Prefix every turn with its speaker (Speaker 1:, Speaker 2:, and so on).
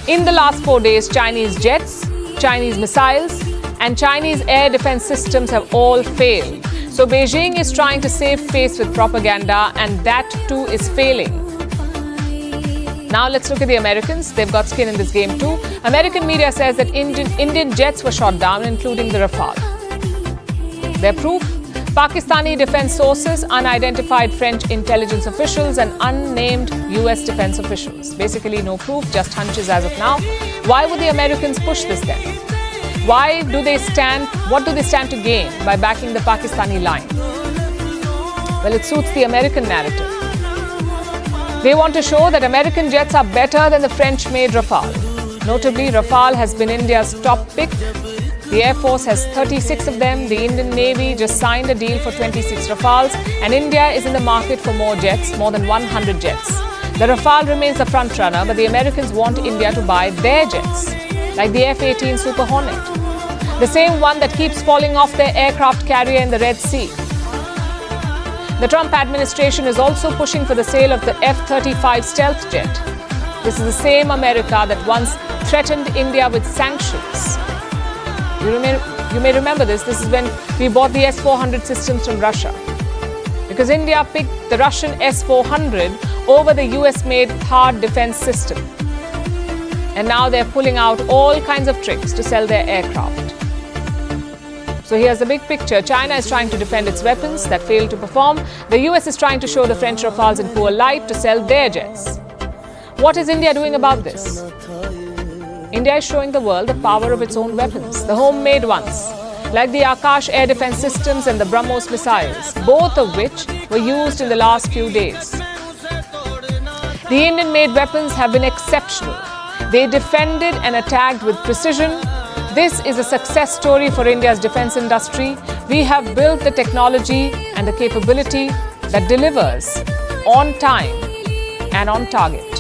Speaker 1: In the last 4 days, Chinese jets, Chinese missiles, and Chinese air defense systems have all failed. So Beijing is trying to save face with propaganda, and that too is failing. Now let's look at the Americans. They've got skin in this game too. American media says that Indian jets were shot down, including the Rafale. Their proof? Pakistani defense sources, unidentified French intelligence officials, and unnamed US defense officials. Basically no proof, just hunches as of now. Why would the Americans push this then? What do they stand to gain by backing the Pakistani line? Well, it suits the American narrative. They want to show that American jets are better than the French-made Rafale. Notably, Rafale has been India's top pick. The Air Force has 36 of them. The Indian Navy just signed a deal for 26 Rafales, and India is in the market for more jets, more than 100 jets. The Rafale remains the front runner, but the Americans want India to buy their jets, like the F-18 Super Hornet, the same one that keeps falling off their aircraft carrier in the Red Sea. The Trump administration is also pushing for the sale of the F-35 stealth jet. This is the same America that once threatened India with sanctions. You may remember this. This is when we bought the S-400 systems from Russia, because India picked the Russian S-400 over the US-made THAAD defense system. And now they're pulling out all kinds of tricks to sell their aircraft. So here's the big picture. China is trying to defend its weapons that failed to perform. The US is trying to show the French Rafales in poor light to sell their jets. What is India doing about this? India is showing the world the power of its own weapons, the homemade ones, like the Akash air defense systems and the BrahMos missiles, both of which were used in the last few days. The Indian-made weapons have been exceptional. They defended and attacked with precision. This is a success story for India's defense industry. We have built the technology and the capability that delivers on time and on target.